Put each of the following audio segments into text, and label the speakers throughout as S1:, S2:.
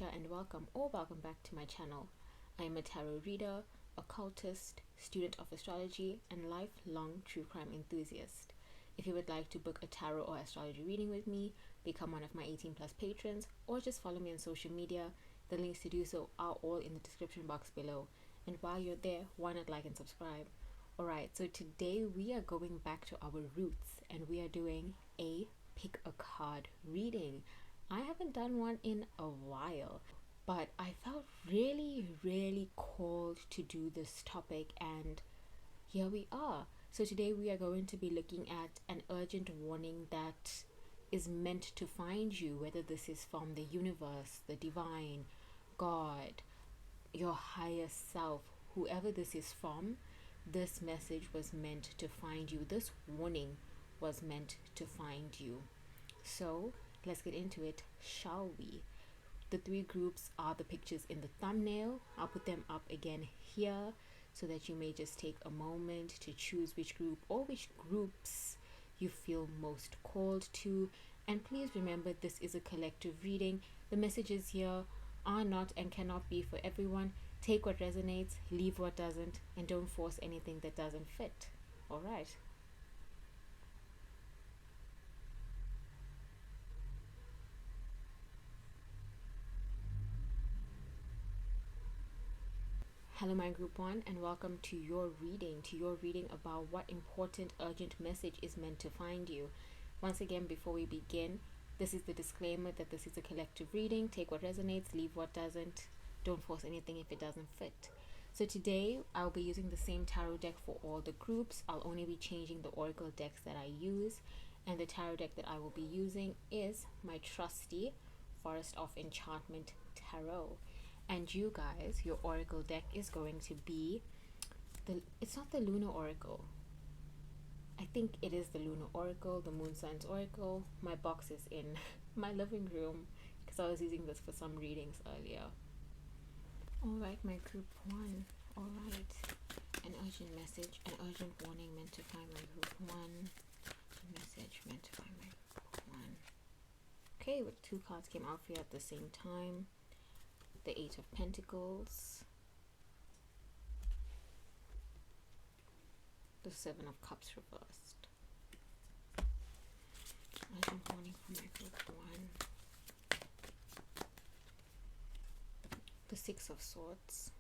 S1: Alicia, and welcome back to my channel. I am a tarot reader, occultist, student of astrology, and lifelong true crime enthusiast. If you would like to book a tarot or astrology reading with me, become one of my 18 plus patrons, or just follow me on social media, the links to do so are all in the description box below. And while you're there, why not like and subscribe? Alright, so today we are going back to our roots and we are doing a pick a card reading. I haven't done one in a while, but I felt really called to do this topic, and here we are. So today we are going to be looking at an urgent warning that is meant to find you, whether this is from the universe, the divine, God, your higher self, whoever this is from. This message was meant to find you. This warning was meant to find you. So let's get into it, shall we? The three groups are the pictures in the thumbnail. I'll put them up again here so that you may just take a moment to choose which group or which groups you feel most called to. And please remember, this is a collective reading. The messages here are not and cannot be for everyone. Take what resonates, leave what doesn't, and don't force anything that doesn't fit. All right. Hello, my group one, and welcome to your reading about what important urgent message is meant to find you. Once again, before we begin, this is the disclaimer that this is a collective reading. Take what resonates, leave what doesn't. Don't force anything if it doesn't fit. So today I'll be using the same tarot deck for all the groups. I'll only be changing the oracle decks that I use, and the tarot deck that I will be using is my trusty Forest of Enchantment Tarot. And you guys, your oracle deck is going to be it's not the Lunar Oracle. I think it is the Lunar Oracle, the Moon Signs Oracle. My box is in my living room because I was using this for some readings earlier. Alright, my group one. Alright. An urgent message, an urgent warning meant to find my group one. A message meant to find my group one. Okay, with two cards came out for you at the same time. The Eight of Pentacles, the Seven of Cups reversed. Urgent warning for my group one. The Six of Swords.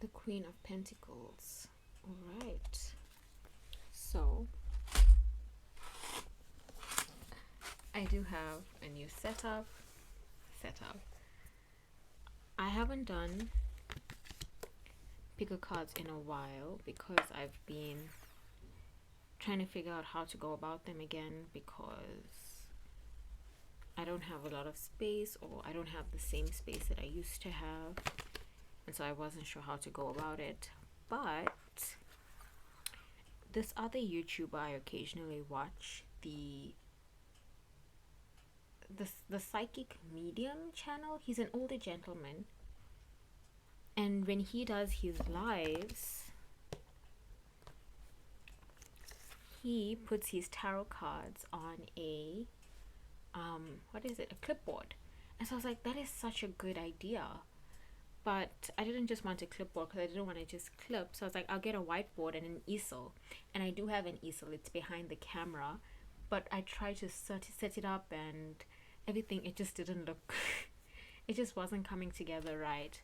S1: The Queen of Pentacles. All right, so I do have a new setup. I haven't done picker cards in a while because I've been trying to figure out how to go about them again, because I don't have a lot of space, or I don't have the same space that I used to have, and so I wasn't sure how to go about it. But this other YouTuber I occasionally watch, the Psychic Medium channel, he's an older gentleman, and when he does his lives, he puts his tarot cards on a a clipboard. And so I was like, that is such a good idea. But I didn't just want a clipboard because I didn't want to just clip. So I was like, I'll get a whiteboard and an easel. And I do have an easel. It's behind the camera. But I tried to set it up and everything. It just didn't look... it just wasn't coming together right.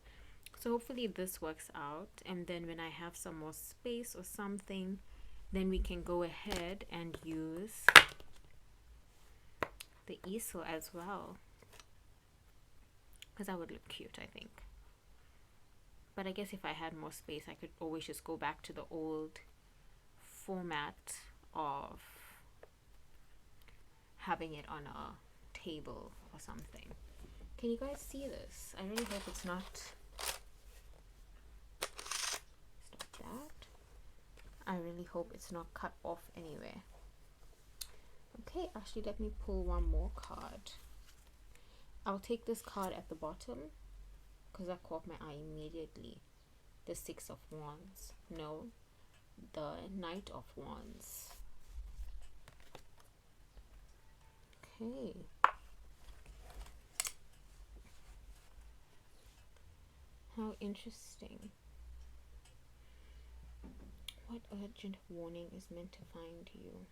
S1: So hopefully this works out. And then when I have some more space or something, then we can go ahead and use the easel as well. Because that would look cute, I think. But I guess if I had more space, I could always just go back to the old format of having it on a table or something. Can you guys see this? I really hope it's not... Stop that. I really hope it's not cut off anywhere. Okay, actually let me pull one more card. I'll take this card at the bottom because that caught my eye immediately. the Six of Wands. No, the Knight of Wands. Okay. How interesting. What urgent warning is meant to find you?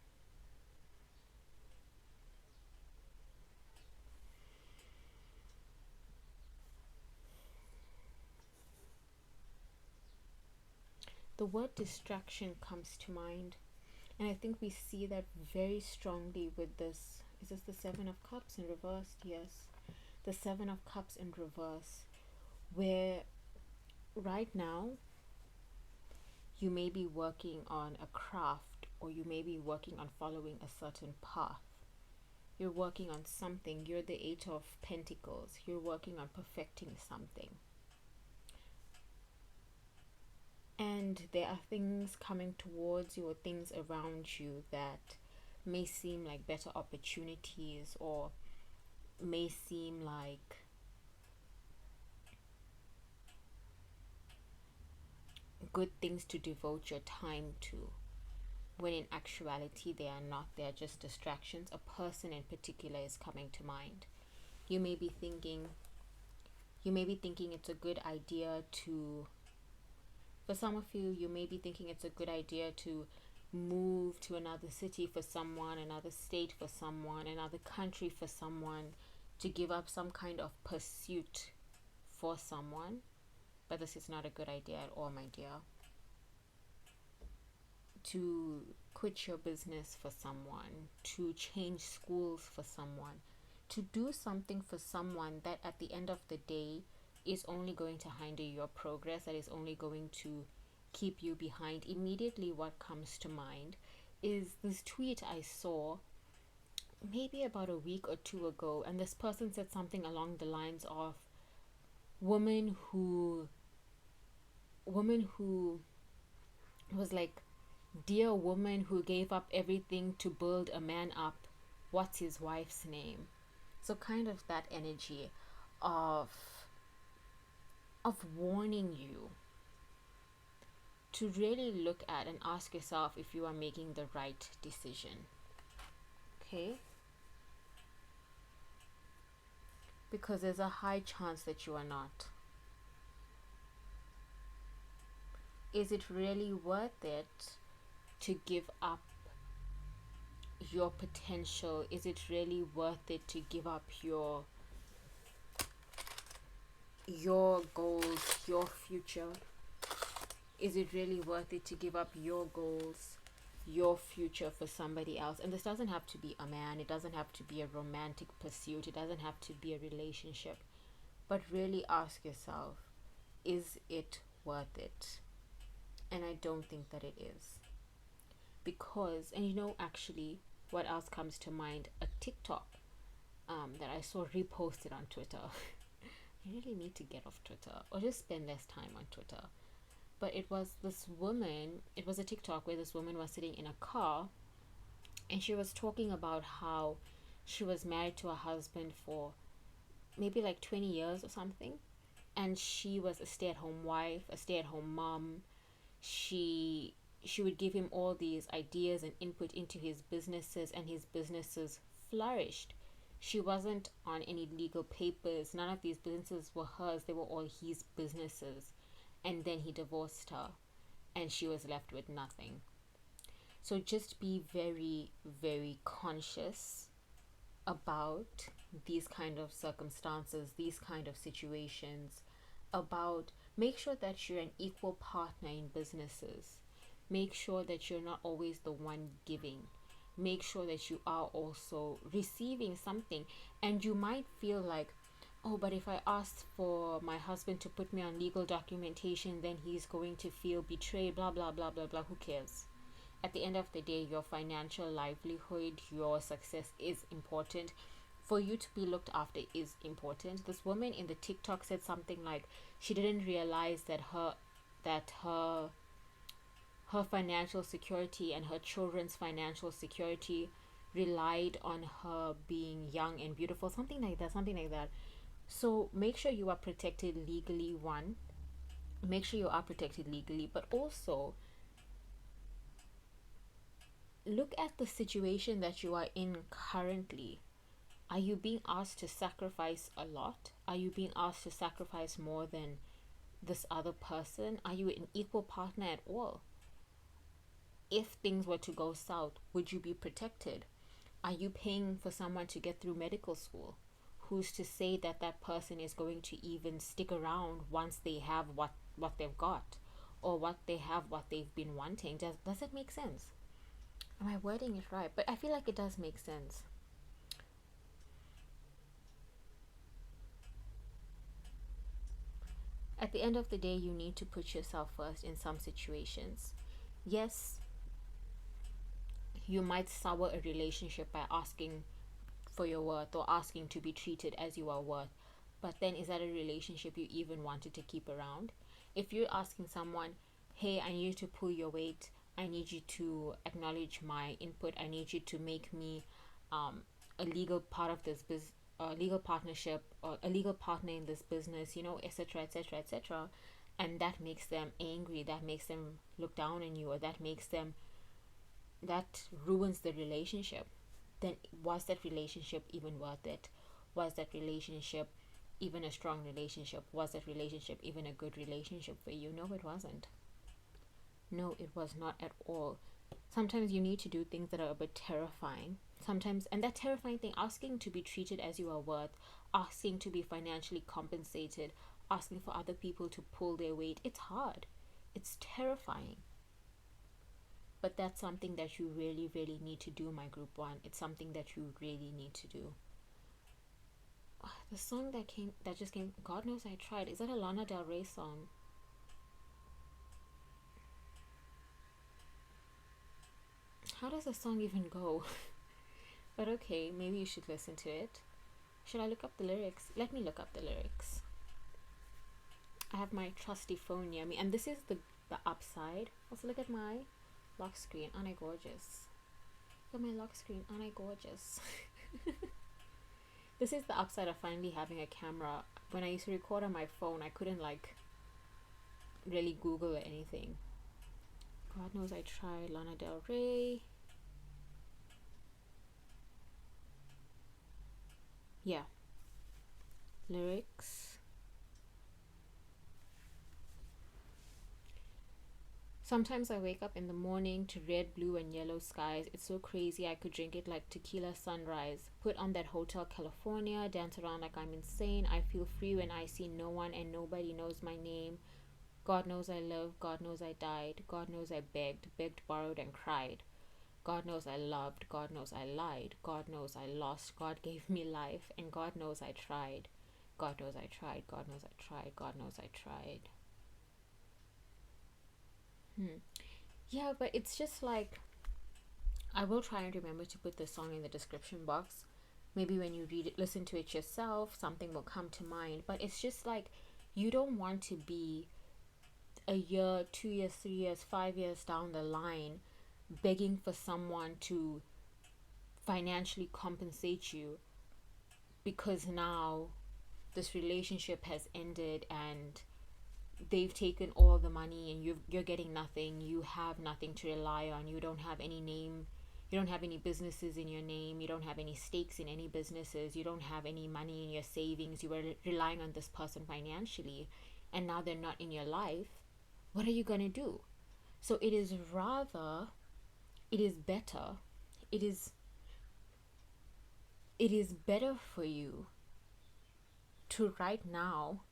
S1: The word distraction comes to mind, and I think we see that very strongly with this. Is this the Seven of Cups in reverse? Yes, the Seven of Cups in reverse, where right now you may be working on a craft, or you may be working on following a certain path. You're working on something. You're the Eight of Pentacles. You're working on perfecting something. And there are things coming towards you, or things around you that may seem like better opportunities, or may seem like good things to devote your time to, when in actuality they are not. They are just distractions. A person in particular is coming to mind. You may be thinking it's a good idea to, for some of you, you may be thinking it's a good idea to move to another city for someone, another state for someone, another country for someone, to give up some kind of pursuit for someone. But this is not a good idea at all, my dear. To quit your business for someone, to change schools for someone, to do something for someone that at the end of the day is only going to hinder your progress, that is only going to keep you behind. Immediately what comes to mind is this tweet I saw maybe about a week or two ago, and this person said something along the lines of, woman who was like, dear woman who gave up everything to build a man up, what's his wife's name? So kind of that energy of warning you to really look at and ask yourself if you are making the right decision. Okay? Because there's a high chance that you are not. Is it really worth it to give up your potential? Is it really worth it to give up your goals, your future? Is it really worth it to give up your goals, your future for somebody else? And this doesn't have to be a man, it doesn't have to be a romantic pursuit, it doesn't have to be a relationship. But really ask yourself, is it worth it? And I don't think that it is. Because, and you know, actually, what else comes to mind? A TikTok that I saw reposted on Twitter. I really need to get off Twitter, or just spend less time on Twitter. But it was this woman, it was a TikTok where this woman was sitting in a car, and she was talking about how she was married to a husband for maybe like 20 years or something. And she was a stay-at-home wife, a stay-at-home mom. She would give him all these ideas and input into his businesses, and his businesses flourished. She wasn't on any legal papers. None of these businesses were hers. They were all his businesses. And then he divorced her, and she was left with nothing. So just be very, very conscious about these kind of circumstances, these kind of situations, about make sure that you're an equal partner in businesses. Make sure that you're not always the one giving. Make sure that you are also receiving something. And you might feel like, oh, but if I ask for my husband to put me on legal documentation, then he's going to feel betrayed, blah, blah, blah, blah, blah. Who cares? At the end of the day, your financial livelihood, your success is important. For you to be looked after is important. This woman in the TikTok said something like she didn't realize that her financial security and her children's financial security relied on her being young and beautiful, something like that. So make sure you are protected legally, one. make sure you are protected legally, but also look at the situation that you are in currently. Are you being asked to sacrifice a lot? Are you being asked to sacrifice more than this other person? Are you an equal partner at all? If things were to go south, would you be protected? Are you paying for someone to get through medical school? Who's to say that that person is going to even stick around once they have what they've got, or what they've been wanting? Does it make sense? Am I wording it right? But I feel like it does make sense. At the end of the day, you need to put yourself first in some situations. Yes, you might sour a relationship by asking for your worth or asking to be treated as you are worth. But then, is that a relationship you even wanted to keep around? If you're asking someone, hey, I need you to pull your weight, I need you to acknowledge my input, I need you to make me a legal part of this business, a legal partnership, or a legal partner in this business, etc., etc., etc., and that makes them angry, that makes them look down on you, or that ruins the relationship, then was that relationship even worth it? Was that relationship even a strong relationship? Was that relationship even a good relationship for you? No, it wasn't. No, it was not at all. Sometimes you need to do things that are a bit terrifying. Sometimes, and that terrifying thing, asking to be treated as you are worth, asking to be financially compensated, asking for other people to pull their weight, it's hard. It's terrifying. But that's something that you really, really need to do, my group one. It's something that you really need to do. The song that just came, God Knows I Tried. Is that a Lana Del Rey song? How does the song even go? But okay, maybe you should listen to it. Should I look up the lyrics? Let me look up the lyrics. I have my trusty phone near me, and this is the upside. Also, look at my lock screen. Aren't I gorgeous? Look at my lock screen. Aren't I gorgeous? This is the upside of finally having a camera. When I used to record on my phone, I couldn't really Google or anything. God Knows I Tried, Lana Del Rey. Yeah. Lyrics. Sometimes I wake up in the morning to red, blue, and yellow skies. It's so crazy I could drink it like tequila sunrise. Put on that Hotel California, dance around like I'm insane. I feel free when I see no one and nobody knows my name. God knows I lived, God knows I died. God knows I begged, borrowed, and cried. God knows I loved, God knows I lied. God knows I lost, God gave me life. And God knows I tried. God knows I tried, God knows I tried, God knows I tried. Yeah, but it's just like, I will try and remember to put the song in the description box. Maybe when you read it, listen to it yourself, something will come to mind. But it's just like, you don't want to be a year, 2 years, 3 years, 5 years down the line begging for someone to financially compensate you because now this relationship has ended and they've taken all the money and you're getting nothing. You have nothing to rely on. You don't have any name. You don't have any businesses in your name. You don't have any stakes in any businesses. You don't have any money in your savings. You were relying on this person financially, and now they're not in your life. What are you going to do? So it is better, it is better for you to right now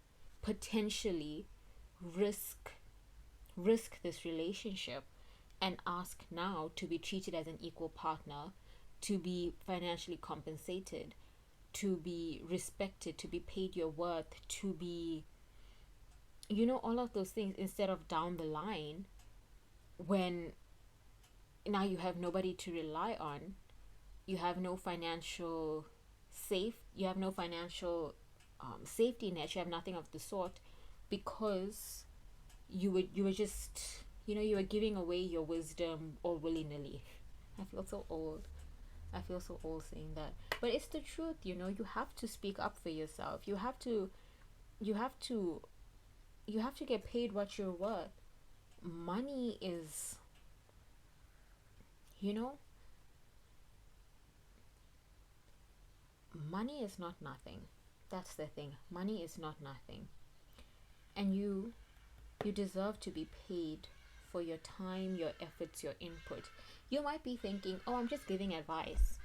S1: potentially risk this relationship and ask now to be treated as an equal partner, to be financially compensated, to be respected, to be paid your worth, to be, all of those things, instead of down the line when now you have nobody to rely on, you have no financial you have no financial safety net, you have nothing of the sort, because you were just, you were giving away your wisdom all willy-nilly. I feel so old. I feel so old saying that, but it's the truth. You have to speak up for yourself. You have to you have to get paid what you're worth. Money is, you know, money is not nothing. That's the thing. Money is not nothing. And you deserve to be paid for your time, your efforts, your input. You might be thinking, "Oh, I'm just giving advice."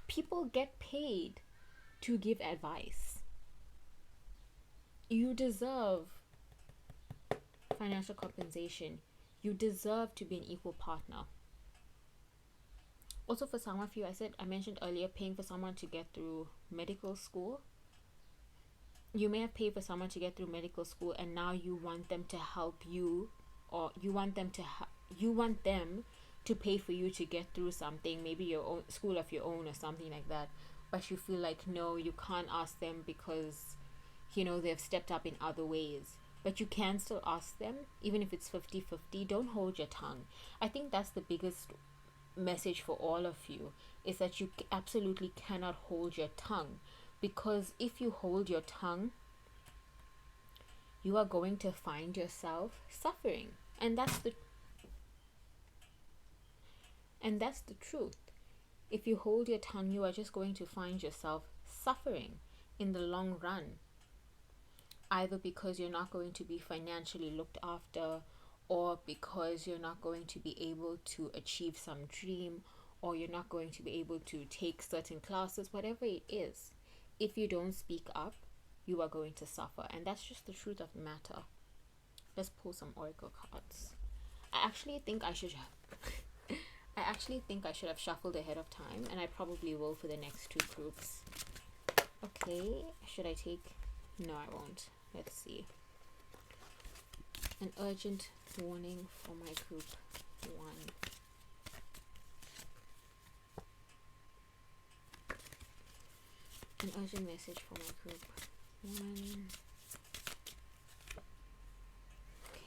S1: People get paid to give advice. You deserve financial compensation. You deserve to be an equal partner. Also, for some of you, I mentioned earlier, paying for someone to get through medical school. You may have paid for someone to get through medical school, and now you want them to help you, or you want them to pay for you to get through something, maybe your own school of your own or something like that. But you feel like, no, you can't ask them because they've stepped up in other ways. But you can still ask them, even if it's 50-50. Don't hold your tongue. I think that's the biggest message for all of you, is that you absolutely cannot hold your tongue, because if you hold your tongue, you are going to find yourself suffering. And that's the truth. If you hold your tongue, you are just going to find yourself suffering in the long run, either because you're not going to be financially looked after, or because you're not going to be able to achieve some dream, or you're not going to be able to take certain classes, whatever it is. If you don't speak up, you are going to suffer. And that's just the truth of the matter. Let's pull some oracle cards. I actually think I should have shuffled ahead of time, and I probably will for the next two groups. Okay, should I take? No, I won't. Let's see. An urgent warning for my group 1. An urgent message for my group 1.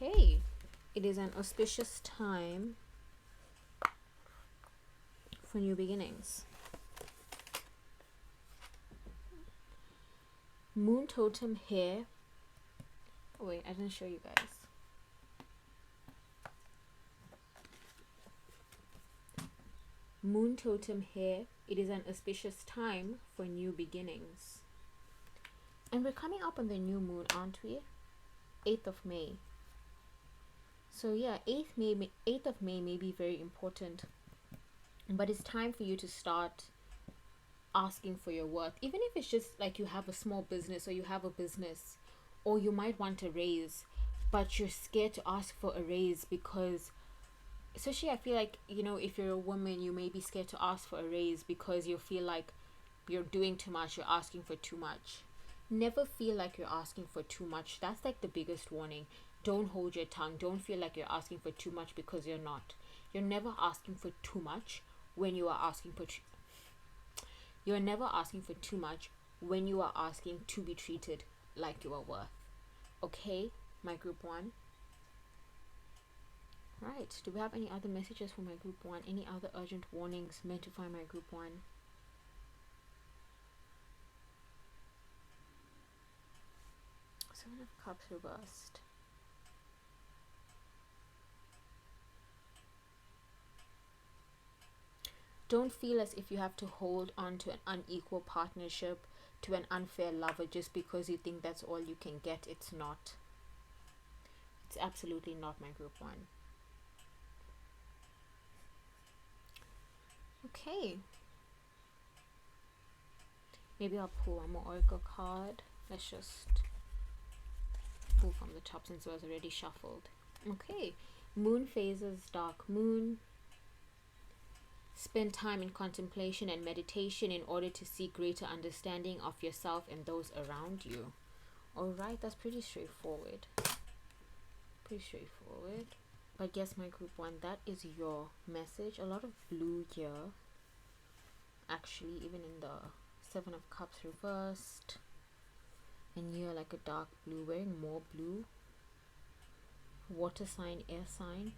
S1: Okay, it is an auspicious time for new beginnings. Moon totem here. Oh, wait, I didn't show you guys. Moon totem here. It is an auspicious time for new beginnings. And we're coming up on the new moon, aren't we? 8th of May. So yeah, 8th of May may be very important. But it's time for you to start asking for your worth. Even if it's just like you have a small business, or you have a business, or you might want a raise, but you're scared to ask for a raise because, especially I feel like, if you're a woman, you may be scared to ask for a raise because you feel like you're doing too much, you're asking for too much. Never feel like you're asking for too much. That's like the biggest warning. Don't hold your tongue. Don't feel like you're asking for too much, because you're not. You're never asking for too much when you are asking for you're never asking for too much when you are asking to be treated like you are worth. Okay, my group 1. Right, do we have any other messages for my group 1? Any other urgent warnings meant to find my group 1? Seven of Cups reversed. Don't feel as if you have to hold on to an unequal partnership, to an unfair lover, just because you think that's all you can get. It's not. It's absolutely not, my group 1. Okay. Maybe I'll pull one more oracle card. Let's just pull from the top since it was already shuffled. Okay. Moon phases dark moon. Spend time in contemplation and meditation in order to seek greater understanding of yourself and those around you. Alright, that's pretty straightforward. But yes, my group 1, that is your message. A lot of blue here. Actually, even in the 7 of Cups reversed. And you're like a dark blue, wearing more blue. Water sign, air sign.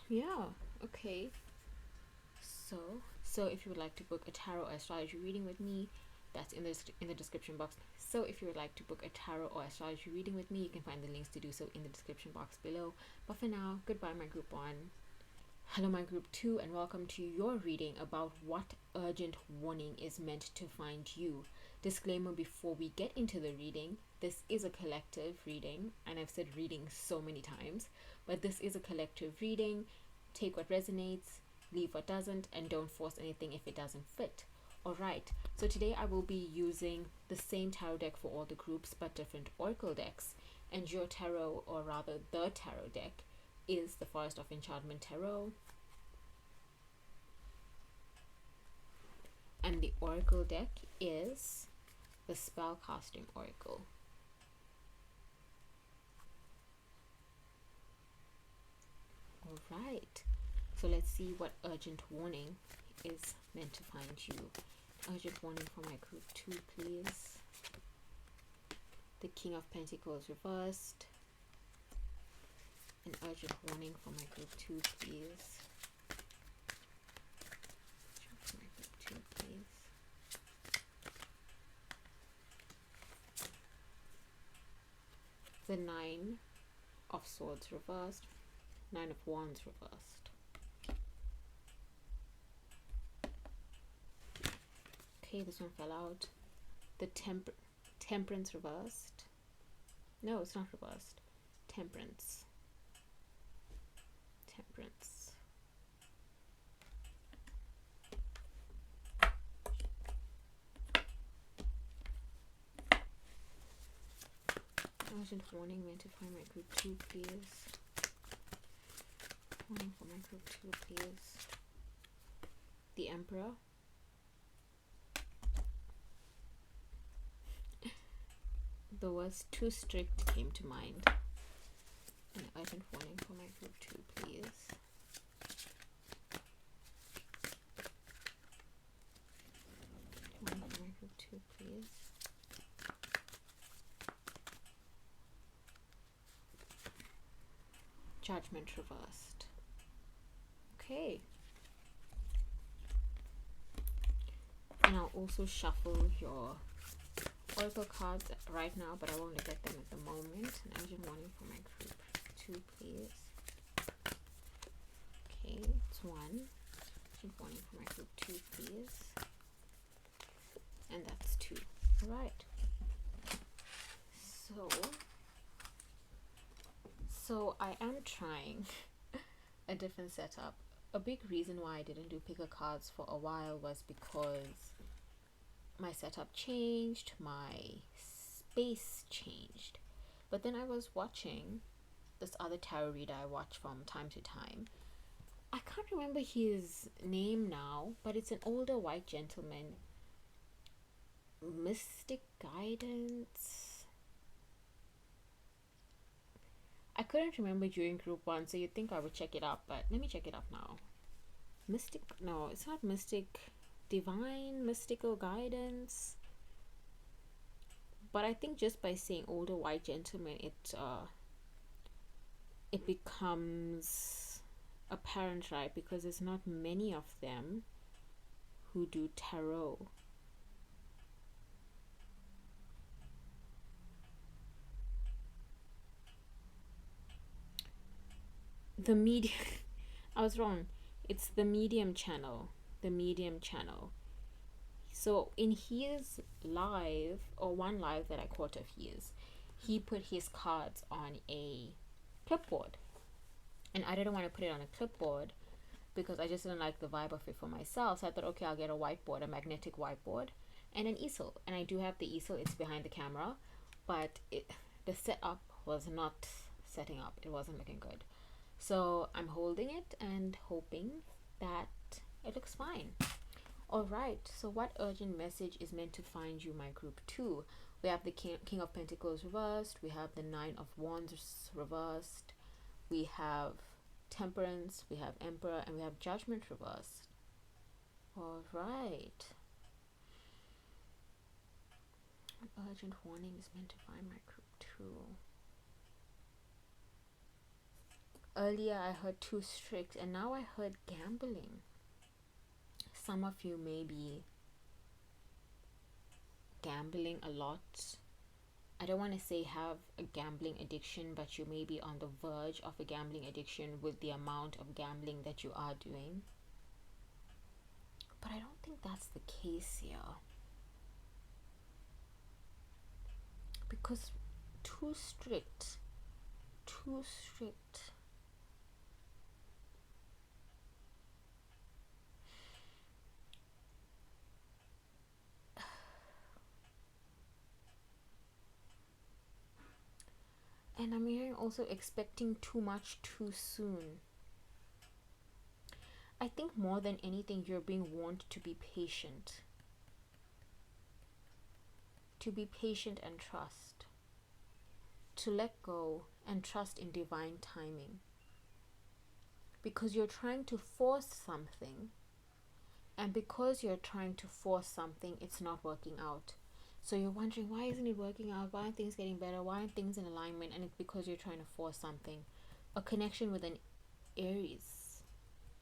S1: Yeah, okay. So So if you would like to book a tarot or astrology reading with me, that's in the description box. So if you would like to book a tarot or astrology reading with me, you can find the links to do so in the description box below. But for now, goodbye my group 1. Hello my group 2, and welcome to your reading about what urgent warning is meant to find you. Disclaimer before we get into the reading, this is a collective reading, and I've said reading so many times, but this is a collective reading. Take what resonates, leave what doesn't, and don't force anything if it doesn't fit. Alright, so today I will be using the same tarot deck for all the groups but different oracle decks, and your tarot, or rather the tarot deck, is the Forest of Enchantment Tarot, and the oracle deck is the Spellcasting Oracle. Alright, so let's see what urgent warning is meant to find you. Urgent warning for my group 2, please. The King of Pentacles reversed. An urgent warning for my group 2, please. For my group 2, please. The 9 of Swords reversed. 9 of Wands reversed. Okay, this one fell out. The Temperance reversed. No, it's not reversed. Temperance. Urgent warning meant to find my group 2, please. Warning for my group 2, please. The Emperor. The words too strict came to mind. An urgent warning for my group 2, please. Warning for my group 2, please. Judgment reversed. Okay. And I'll also shuffle your oracle cards right now, but I won't look at them at the moment. An urgent warning for my group 2, please. Okay, it's 1. Urgent warning for my group 2, please. And that's 2. Alright. So I am trying a different setup. A big reason why I didn't do picker cards for a while was because my setup changed, my space changed. But then I was watching this other tarot reader I watch from time to time. I can't remember his name now, but it's an older white gentleman. Mystic Guidance. I couldn't remember during group 1, so you'd think I would check it up, but let me check it up now. Mystic, no, it's not Mystic, Divine Mystical Guidance. But I think just by saying older white gentleman, it becomes apparent, right? Because there's not many of them who do tarot. The medium I was wrong. It's the medium channel. The medium channel. So in his live, or one live that I caught of his, he put his cards on a clipboard. And I didn't want to put it on a clipboard because I just didn't like the vibe of it for myself. So I thought, okay, I'll get a whiteboard, a magnetic whiteboard, and an easel. And I do have the easel. It's behind the camera. But the setup was not setting up. It wasn't looking good. So I'm holding it and hoping that it looks fine. Alright, so what urgent message is meant to find you, my group 2? We have the King of Pentacles reversed. We have the 9 of Wands reversed. We have Temperance. We have Emperor. And we have Judgment reversed. Alright. What urgent warning is meant to find my group 2? Earlier I heard too strict, and now I heard gambling. some of you may be gambling a lot. I don't want to say have a gambling addiction, but you may be on the verge of a gambling addiction with the amount of gambling that you are doing. But I don't think that's the case here. Because too strict. And I'm hearing also expecting too much too soon. I think more than anything, you're being warned to be patient. To be patient and trust. To let go and trust in divine timing. Because you're trying to force something. And because you're trying to force something, it's not working out. So you're wondering, why isn't it working out? Why aren't things getting better? Why aren't things in alignment? And it's because you're trying to force something. A connection with an Aries.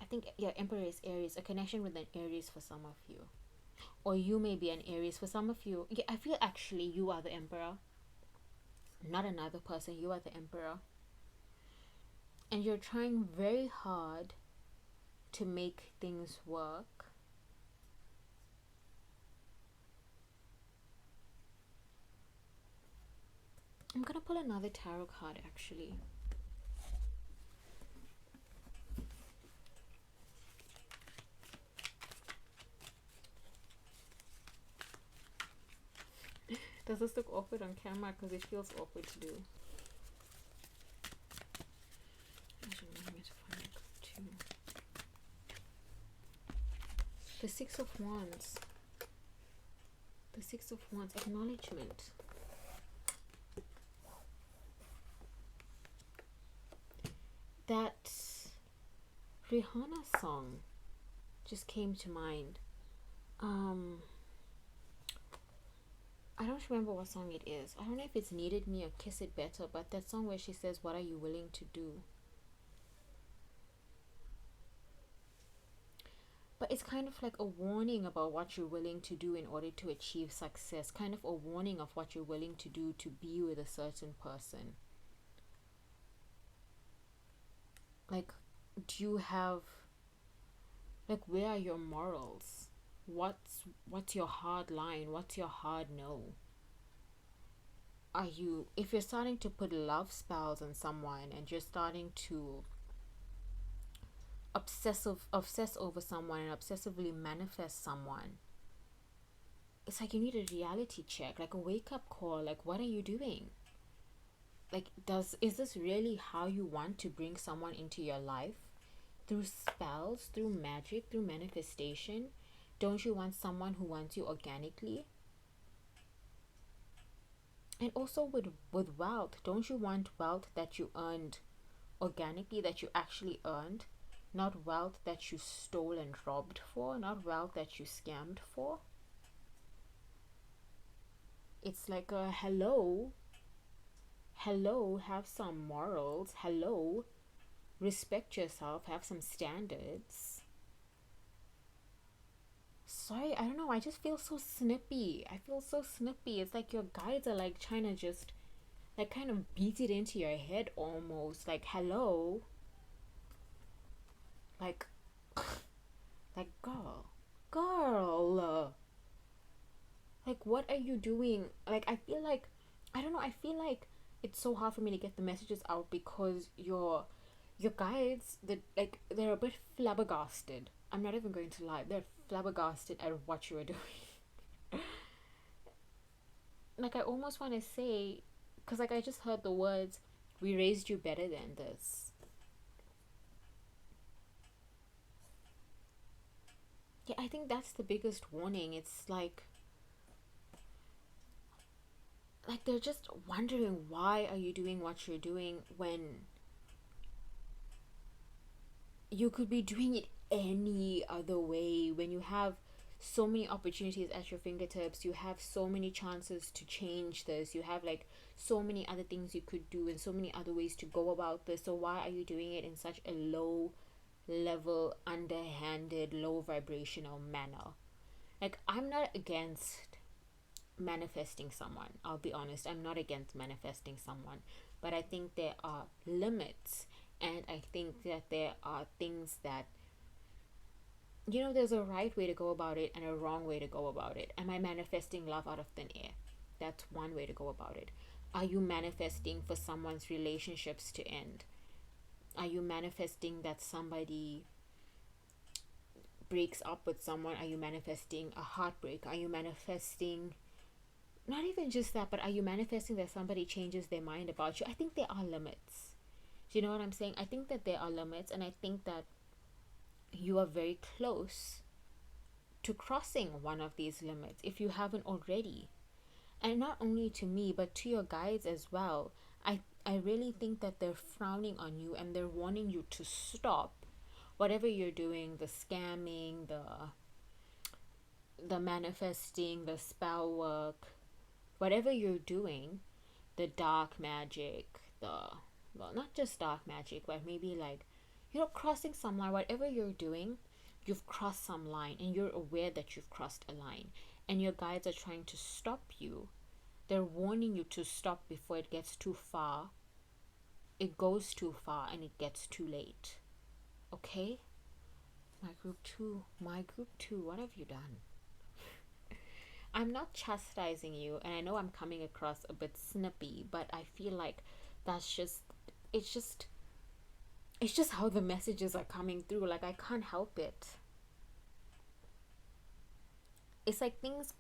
S1: I think, yeah, Emperor is Aries. A connection with an Aries for some of you. Or you may be an Aries for some of you. Yeah, I feel actually you are the Emperor. Not another person. You are the Emperor. And you're trying very hard to make things work. I'm gonna pull another tarot card actually. Does this look awkward on camera? Because it feels awkward to do. The Six of Wands. The Six of Wands. Acknowledgement. That Rihanna song just came to mind. I don't remember what song it is. I don't know if it's Needed Me or Kiss It Better, but that song where she says, what are you willing to do? But it's kind of like a warning about what you're willing to do in order to achieve success. Kind of a warning of what you're willing to do to be with a certain person. Like, do you have, like, where are your morals? What's your hard line? What's your hard no? Are you, if you're starting to put love spells on someone and you're starting to obsess over someone and obsessively manifest someone, it's like you need a reality check, like a wake-up call. Like, what are you doing? Like, is this really how you want to bring someone into your life? Through spells, through magic, through manifestation? Don't you want someone who wants you organically? And also with wealth, don't you want wealth that you earned organically, that you actually earned? Not wealth that you stole and robbed for, not wealth that you scammed for. It's like a hello, have some morals. Hello, respect yourself, have some standards. Sorry, I don't know, I just feel so snippy. It's like your guides are like trying to just like kind of beat it into your head almost. Like, hello, like like girl, like, what are you doing? Like, I feel like, I don't know, I feel like it's so hard for me to get the messages out because your guides, they're a bit flabbergasted. I'm not even going to lie, they're flabbergasted at what you are doing. Like, I almost want to say, because like I just heard the words, we raised you better than this. Yeah, I think that's the biggest warning. It's like they're just wondering, why are you doing what you're doing when you could be doing it any other way, when you have so many opportunities at your fingertips, you have so many chances to change this, you have like so many other things you could do and so many other ways to go about this. So why are you doing it in such a low level, underhanded, low vibrational manner. Like, I'm not against manifesting someone. I'll be honest, I'm not against manifesting someone. But I think there are limits. And I think that there are things that, there's a right way to go about it and a wrong way to go about it. Am I manifesting love out of thin air? That's one way to go about it. Are you manifesting for someone's relationships to end? Are you manifesting that somebody breaks up with someone? Are you manifesting a heartbreak? Are you manifesting not even just that, but are you manifesting that somebody changes their mind about you? I think there are limits. Do you know what I'm saying? I think that there are limits, and I think that you are very close to crossing one of these limits if you haven't already. And not only to me, but to your guides as well. I really think that they're frowning on you and they're wanting you to stop whatever you're doing, the scamming, the manifesting, the spell work, whatever you're doing, the dark magic, not just dark magic, but maybe like, crossing some line, whatever you're doing, you've crossed some line and you're aware that you've crossed a line, and your guides are trying to stop you. They're warning you to stop before it gets too far. It goes too far and it gets too late. Okay? My group two, what have you done? I'm not chastising you, and I know I'm coming across a bit snippy, but I feel like it's just how the messages are coming through. Like, I can't help it. It's like things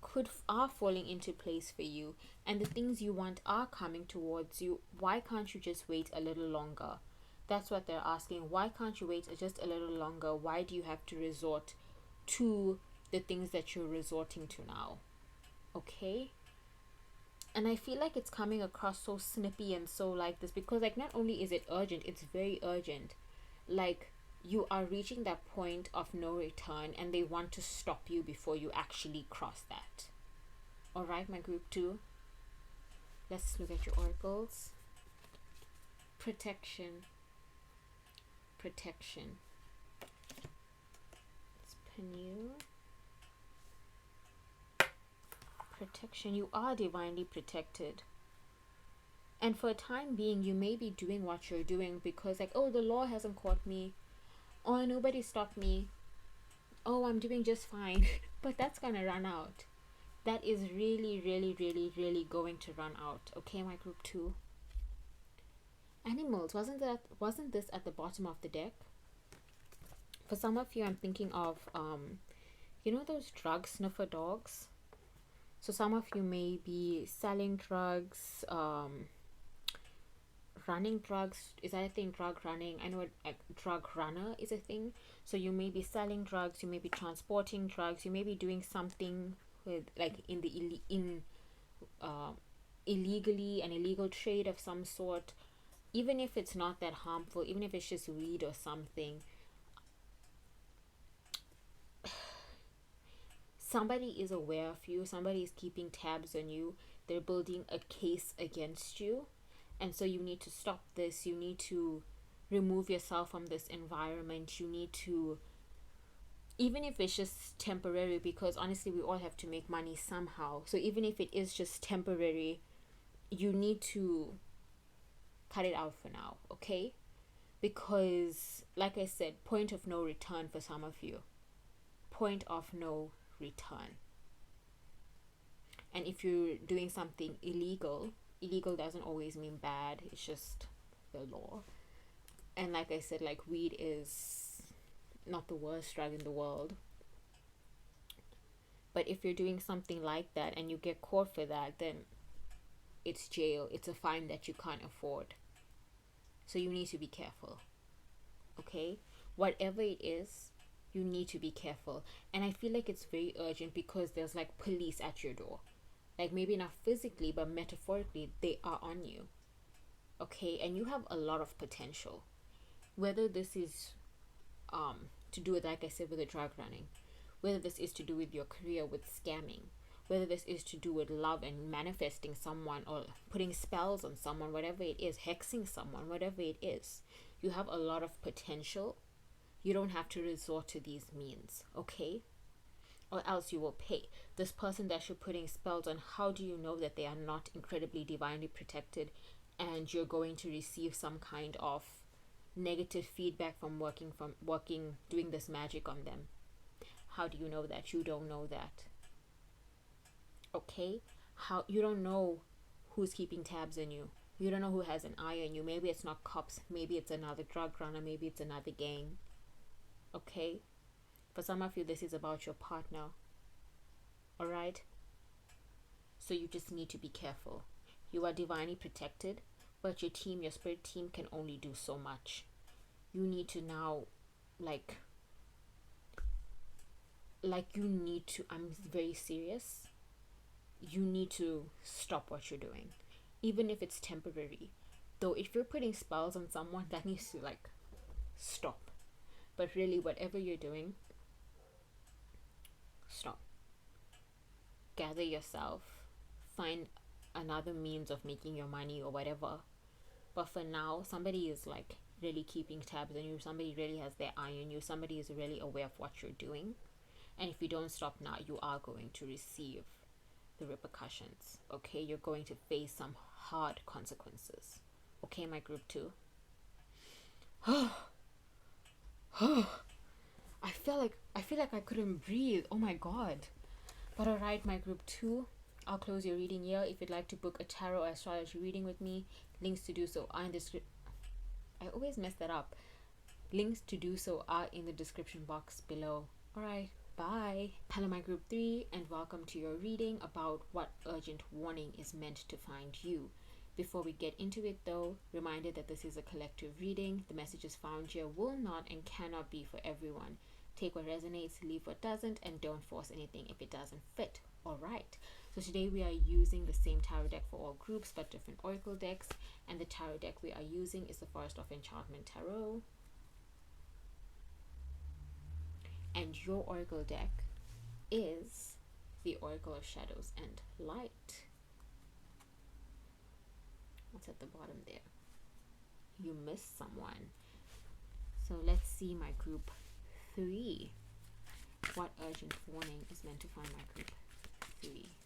S1: are falling into place for you, and the things you want are coming towards you. Why can't you just wait a little longer? That's what they're asking. Why can't you wait just a little longer? Why do you have to resort to the things that you're resorting to now? Okay? And I feel like it's coming across so snippy and so like this because, like, not only is it urgent, it's very urgent. Like, you are reaching that point of no return and they want to stop you before you actually cross that. All right, my group two. Let's look at your oracles. Protection. Let's pin you. Protection. You are divinely protected. And for a time being, you may be doing what you're doing because, like, oh, the law hasn't caught me. Oh, nobody stopped me. Oh, I'm doing just fine. But that's gonna run out. That is really, really, really, really going to run out. Okay, my group two. Animals. Wasn't this at the bottom of the deck? For some of you, I'm thinking of those drug sniffer dogs. So some of you may be selling drugs, running drugs. Is that a thing? Drug running. I know a drug runner is a thing. So you may be selling drugs, you may be transporting drugs, you may be doing something with, like, illegally, an illegal trade of some sort. Even if it's not that harmful, even if it's just weed or something, somebody is aware of you, somebody is keeping tabs on you, they're building a case against you, and so you need to stop this. You need to remove yourself from this environment. You need to, even if it's just temporary, because honestly we all have to make money somehow, so even if it is just temporary, you need to cut it out for now, okay? Because, like I said, point of no return for some of you. Point of no return. And if you're doing something illegal doesn't always mean bad. It's just the law. And like I said, like, weed is not the worst drug in the world. But if you're doing something like that and you get caught for that, then it's jail. It's a fine that you can't afford. So you need to be careful. Okay? Whatever it is, you need to be careful. And I feel like it's very urgent because there's, like, police at your door. Like, maybe not physically, but metaphorically, they are on you. Okay? And you have a lot of potential. Whether this is to do with, like I said, with the drug running, whether this is to do with your career with scamming, whether this is to do with love and manifesting someone or putting spells on someone, whatever it is, hexing someone, whatever it is, you have a lot of potential You don't have to resort to these means, okay? Or else you will pay. This person that you're putting spells on, how do you know that they are not incredibly divinely protected and you're going to receive some kind of negative feedback from doing this magic on them? How do you know that? You don't know that. Okay? How you don't know who's keeping tabs on you. You don't know who has an eye on you. Maybe it's not cops, maybe it's another drug runner, maybe it's another gang. Okay? For some of you, this is about your partner. Alright? So you just need to be careful. You are divinely protected, but your team, your spirit team, can only do so much. You need to now, you need to, I'm very serious, you need to stop what you're doing, even if it's temporary. Though if you're putting spells on someone, that needs to stop. But really, whatever you're doing, stop. Gather yourself, find another means of making your money or whatever. But for now, somebody is really keeping tabs on you, somebody really has their eye on you, somebody is really aware of what you're doing. And if you don't stop now, you are going to receive the repercussions. Okay, you're going to face some hard consequences. Okay, my group 2. I feel like I couldn't breathe. Oh my god. But alright, my group 2, I'll close your reading here. If you'd like to book a tarot or astrology reading with me, links to do so are in the description. I always mess that up. Links to do so are in the description box below. Alright, bye. Hello, my group 3, and welcome to your reading about what urgent warning is meant to find you. Before we get into it though, reminder that this is a collective reading. The messages found here will not and cannot be for everyone. Take what resonates, leave what doesn't, and don't force anything if it doesn't fit. Alright, so today we are using the same tarot deck for all groups but different oracle decks, and the tarot deck we are using is the Forest of Enchantment Tarot. And your oracle deck is the Oracle of Shadows and Light. What's at the bottom there? You missed someone. So let's see, my group 3. What urgent warning is meant to find my group 3?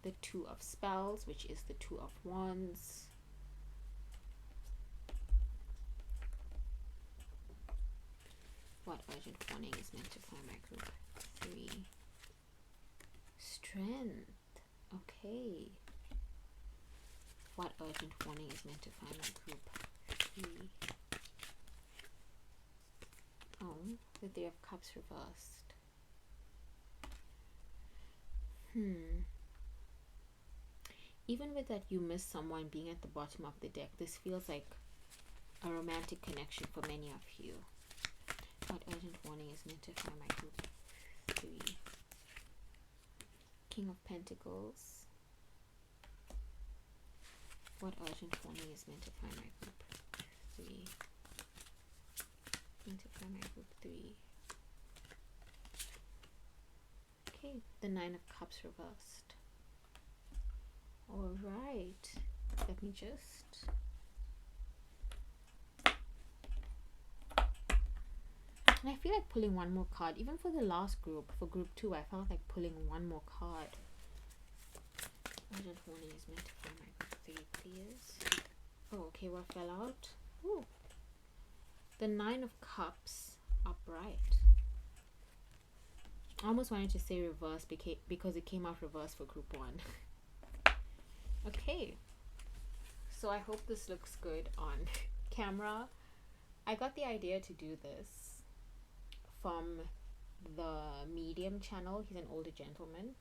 S1: The Two of Spells, which is the Two of Wands. What urgent warning is meant to find my group 3? Strength. Okay. What urgent warning is meant to find my group 3? Oh, the Three of Cups reversed. Even with that you miss someone being at the bottom of the deck, this feels like a romantic connection for many of you. What urgent warning is meant to find my group 3? King of Pentacles. What urgent warning is meant to find my group 3? Meant to find my group 3. Okay, the Nine of Cups reversed. Alright, let me just... And I feel like pulling one more card. Even for the last group, for group 2, I felt like pulling one more card. Urgent warning is meant to find my group 3, please. Oh, okay, what fell out? Ooh. The Nine of Cups upright. I almost wanted to say reverse because it came out reverse for group 1. Okay. So I hope this looks good on camera. I got the idea to do this from the Medium channel. He's an older gentleman.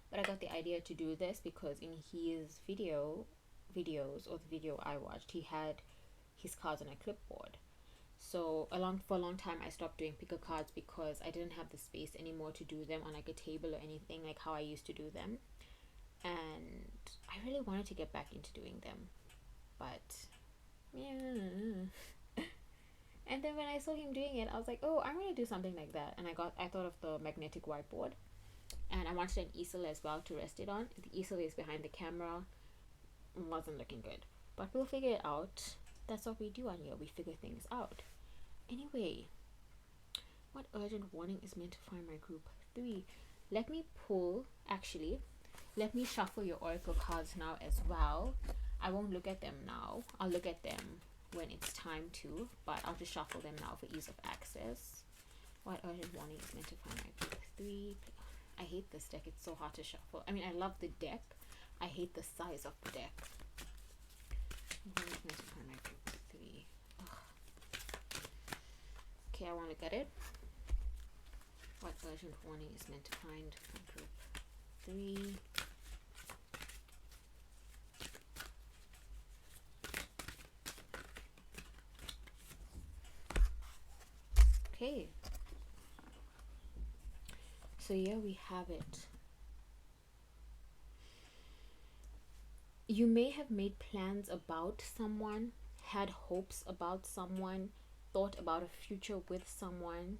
S1: But I got the idea to do this because in his videos, or the video I watched, he had his cards on a clipboard. So for a long time I stopped doing picker cards because I didn't have the space anymore to do them on a table or anything like how I used to do them. And I really wanted to get back into doing them. But yeah. And then when I saw him doing it, I was like, oh, I'm going to do something like that. And I thought of the magnetic whiteboard. And I wanted an easel as well to rest it on. The easel is behind the camera. It wasn't looking good. But we'll figure it out. That's what we do on here. We figure things out. Anyway, what urgent warning is meant to find my group 3? Let me shuffle your oracle cards now as well. I won't look at them now. I'll look at them when it's time to, but I'll just shuffle them now for ease of access. What urgent warning is meant to find my group 3? I hate this deck. It's so hard to shuffle. I mean, I love the deck. I hate the size of the deck. What is meant to find my group 3? Ugh. Okay, I want to get it. What urgent warning is meant to find my group 3? Okay. So here we have it. You may have made plans about someone, had hopes about someone, thought about a future with someone.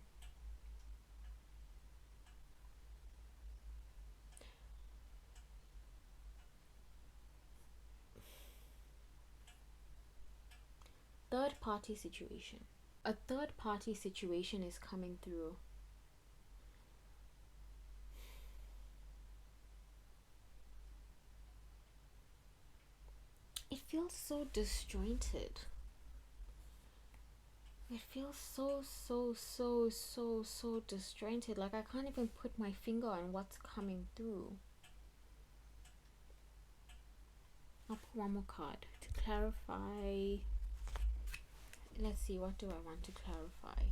S1: Third party situation. A third party situation is coming through. It feels so disjointed. It feels so disjointed. Like I can't even put my finger on what's coming through. I'll put one more card to clarify. Let's see, what do I want to clarify?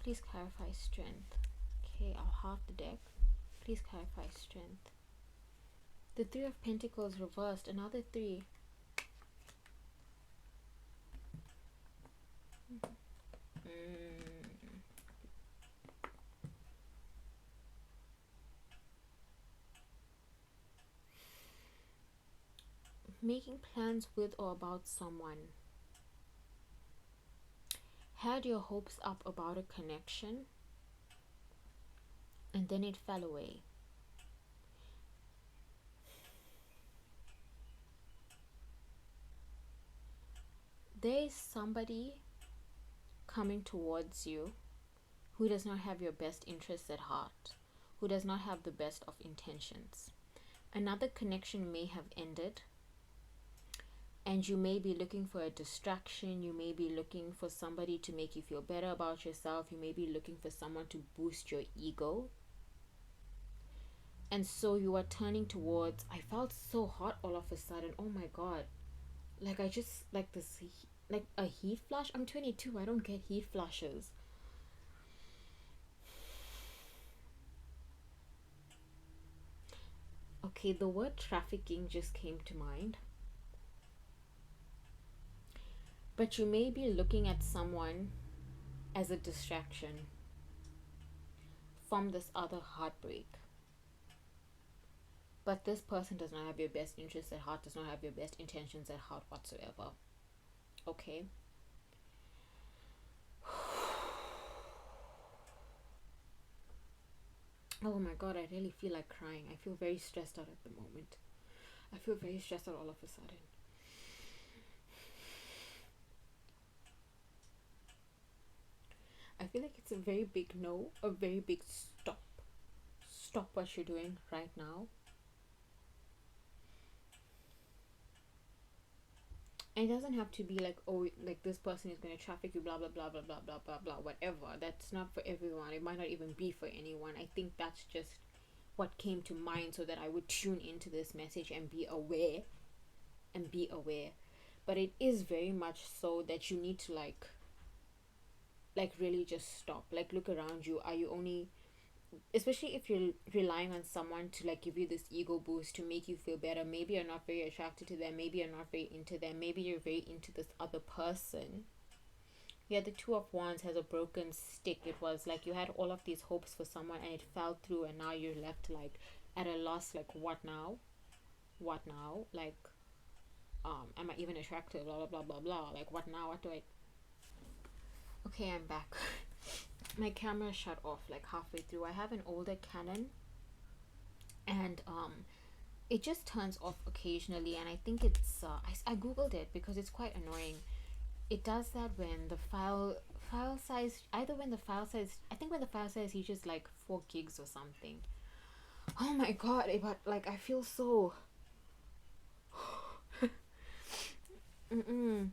S1: Please clarify strength. Okay, I'll half the deck. Please clarify strength. The 3 of Pentacles reversed, another 3. Making plans with or about someone. Had your hopes up about a connection, and then it fell away. There is somebody coming towards you who does not have your best interests at heart, who does not have the best of intentions. Another connection may have ended, and you may be looking for a distraction. You may be looking for somebody to make you feel better about yourself. You may be looking for someone to boost your ego. And so you are turning towards, I felt so hot all of a sudden. Oh my God. Like I just, like this, like a heat flash. I'm 22. I don't get heat flashes. Okay, the word trafficking just came to mind. But you may be looking at someone as a distraction from this other heartbreak. But this person does not have your best interests at heart, does not have your best intentions at heart whatsoever. Okay? Oh my God, I really feel like crying. I feel very stressed out at the moment. I feel very stressed out all of a sudden. I feel like it's a very big no, a very big stop. Stop what you're doing right now. And it doesn't have to be like, oh, like this person is going to traffic you, blah, blah, blah, blah, blah, blah, blah, blah, whatever. That's not for everyone. It might not even be for anyone. I think that's just what came to mind so that I would tune into this message and be aware. But it is very much so that you need to like really just stop. Like look around you. Are you only, especially if you're relying on someone to like give you this ego boost to make you feel better, maybe you're not very attracted to them, maybe you're not very into them, maybe you're very into this other person. Yeah, the 2 of Wands has a broken stick. It was like you had all of these hopes for someone and it fell through, and now you're left like at a loss. Like what now? Like am I even attractive? Blah blah blah blah blah. Like what now? What do I? Okay, I'm back. My camera shut off like halfway through. I have an older Canon, and it just turns off occasionally, and I think it's I googled it because it's quite annoying. it does that when the file size, either when the file size, I think when the file size reaches like 4 gigs or something. Oh my god, but like I feel so mm-mm.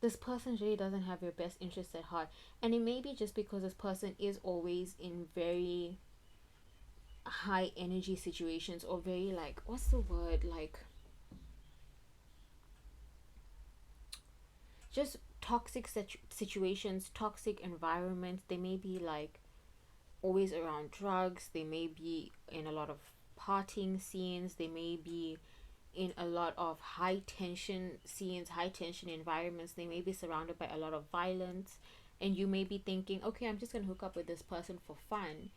S1: This person really doesn't have your best interest at heart, and it may be just because this person is always in very high energy situations, or very, like, what's the word, like, just toxic situations, toxic environments. They may be like always around drugs, they may be in a lot of partying scenes, they may be in a lot of high tension scenes, high tension environments, they may be surrounded by a lot of violence, and you may be thinking, okay, I'm just gonna hook up with this person for fun,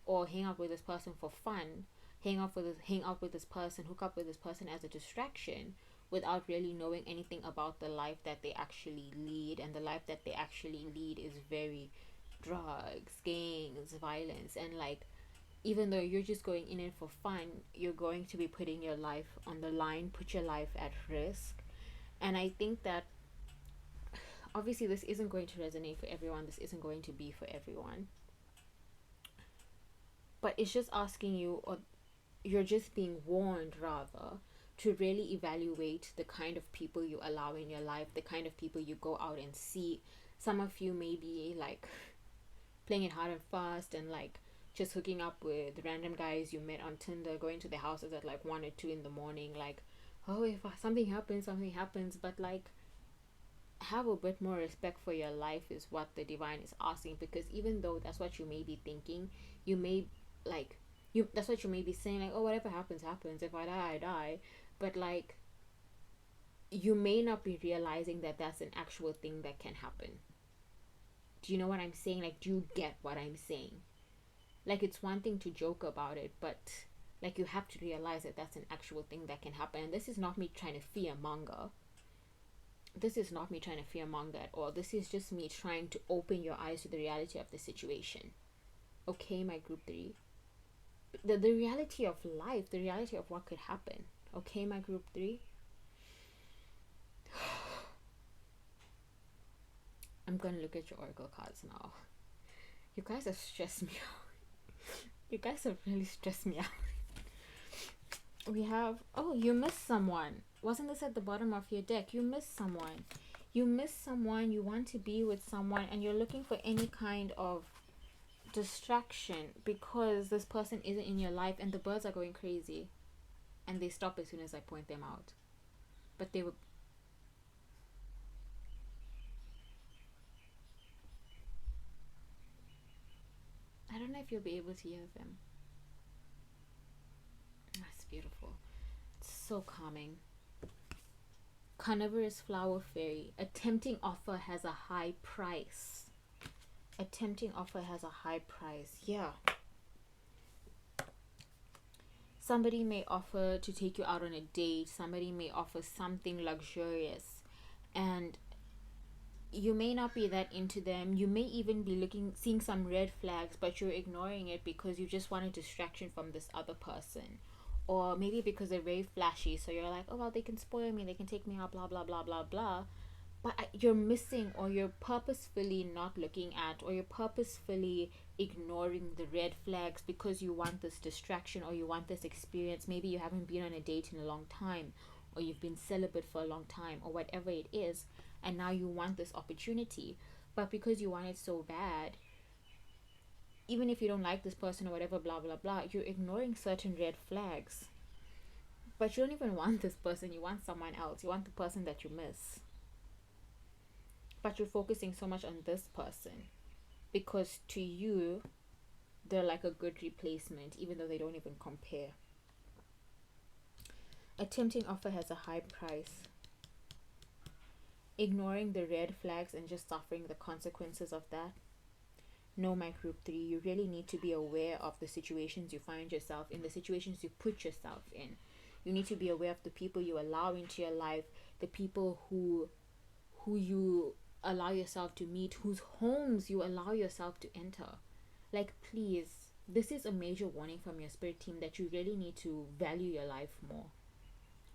S1: or hang out with this person for fun, hang out with this person, hook up with this person as a distraction, without really knowing anything about the life that they actually lead. And the life that they actually lead is very drugs, gangs, violence, and like, even though you're just going in it for fun, you're going to be putting your life on the line, put your life at risk. And I think that obviously this isn't going to resonate for everyone, this isn't going to be for everyone, but it's just asking you, or you're just being warned rather, to really evaluate the kind of people you allow in your life, the kind of people you go out and see. Some of you may be like playing it hard and fast, and like just hooking up with random guys you met on Tinder, going to their houses at like 1 or 2 in the morning, like, oh, if something happens, something happens. But like, have a bit more respect for your life is what the divine is asking, because even though that's what you may be thinking, you may, like, you, that's what you may be saying, like, oh, whatever happens happens, if I die I die. But like, you may not be realizing that that's an actual thing that can happen. Do you know what I'm saying? Like, do you get what I'm saying? Like, it's one thing to joke about it, but like, you have to realize that that's an actual thing that can happen. And this is not me trying to fear monger. This is not me trying to fear monger at all. This is just me trying to open your eyes to the reality of the situation. Okay, my group 3. The reality of life, the reality of what could happen. Okay, my group 3. I'm gonna look at your oracle cards now. You guys have stressed me out. You guys have really stressed me out. We have, oh, you missed someone. Wasn't this at the bottom of your deck? You missed someone. You missed someone. You want to be with someone, and you're looking for any kind of distraction because this person isn't in your life, and the birds are going crazy, and they stop as soon as I point them out. But they were, I don't know if you'll be able to hear them. That's beautiful. It's so calming. Carnivorous flower fairy. A tempting offer has a high price. A tempting offer has a high price. Yeah. Somebody may offer to take you out on a date. Somebody may offer something luxurious, and you may not be that into them. You may even be seeing some red flags, but you're ignoring it because you just want a distraction from this other person. Or maybe because they're very flashy, so you're like, oh, well, they can spoil me, they can take me out, blah, blah, blah, blah, blah. But you're missing, or you're purposefully not looking at, or you're purposefully ignoring the red flags because you want this distraction, or you want this experience. Maybe you haven't been on a date in a long time, or you've been celibate for a long time, or whatever it is, and now you want this opportunity. But because you want it so bad, even if you don't like this person or whatever, blah, blah, blah, you're ignoring certain red flags. But you don't even want this person, you want someone else. You want the person that you miss. But you're focusing so much on this person because to you, they're like a good replacement, even though they don't even compare. A tempting offer has a high price. Ignoring the red flags and just suffering the consequences of that. No, my group 3, you really need to be aware of the situations you find yourself in, the situations you put yourself in. You need to be aware of the people you allow into your life, the people who you allow yourself to meet, whose homes you allow yourself to enter. Like, please, this is a major warning from your spirit team that you really need to value your life more.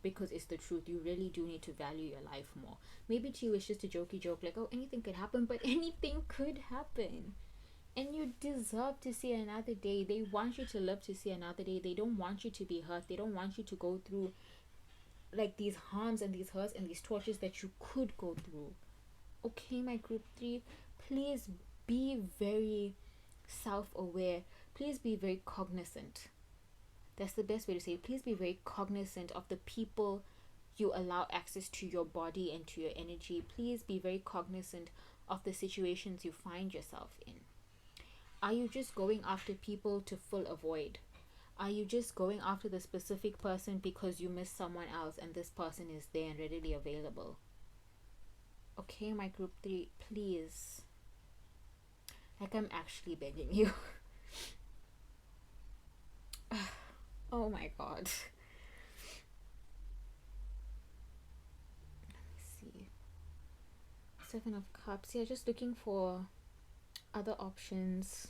S1: because it's the truth. You really do need to value your life more. Maybe to you it's just a jokey joke, like, oh, anything could happen, but anything could happen. And you deserve to see another day. They want you to live to see another day. They don't want you to be hurt. They don't want you to go through like these harms and these hurts and these tortures that you could go through. Okay, my group 3, please be very self-aware. Please be very cognizant. That's the best way to say it. Please be very cognizant of the people you allow access to your body and to your energy. Please be very cognizant of the situations you find yourself in. Are you just going after people to full avoid? Are you just going after the specific person because you miss someone else and this person is there and readily available? Okay, my group 3, please. Like, I'm actually begging you. Oh my god. Let me see. 7 of Cups. Yeah, just looking for other options.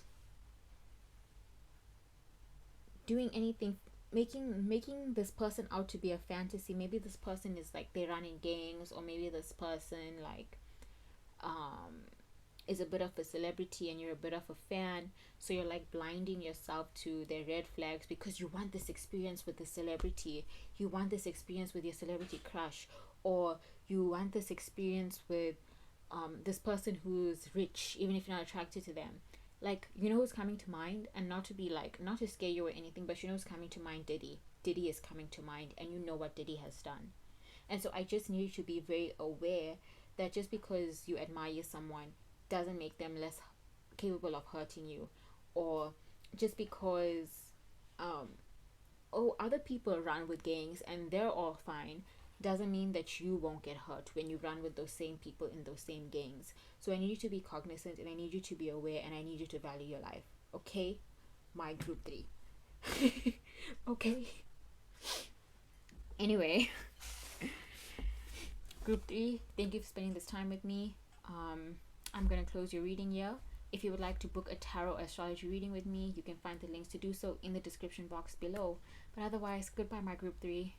S1: Doing anything, making this person out to be a fantasy. Maybe this person is like, they run in gangs, or maybe this person like is a bit of a celebrity and you're a bit of a fan, so you're like blinding yourself to their red flags because you want this experience with the celebrity, you want this experience with your celebrity crush, or you want this experience with this person who's rich, even if you're not attracted to them. Like, you know who's coming to mind? And not to be like, not to scare you or anything, but you know who's coming to mind? Diddy is coming to mind, and you know what Diddy has done. And so I just need you to be very aware that just because you admire someone doesn't make them less capable of hurting you, or just because other people run with gangs and they're all fine doesn't mean that you won't get hurt when you run with those same people in those same gangs. So I need you to be cognizant, and I need you to be aware, and I need you to value your life. Okay, my group 3. Okay, anyway, group 3, thank you for spending this time with me. I'm gonna close your reading here. If you would like to book a tarot astrology reading with me, you can find the links to do so in the description box below. But otherwise, goodbye, my group 3.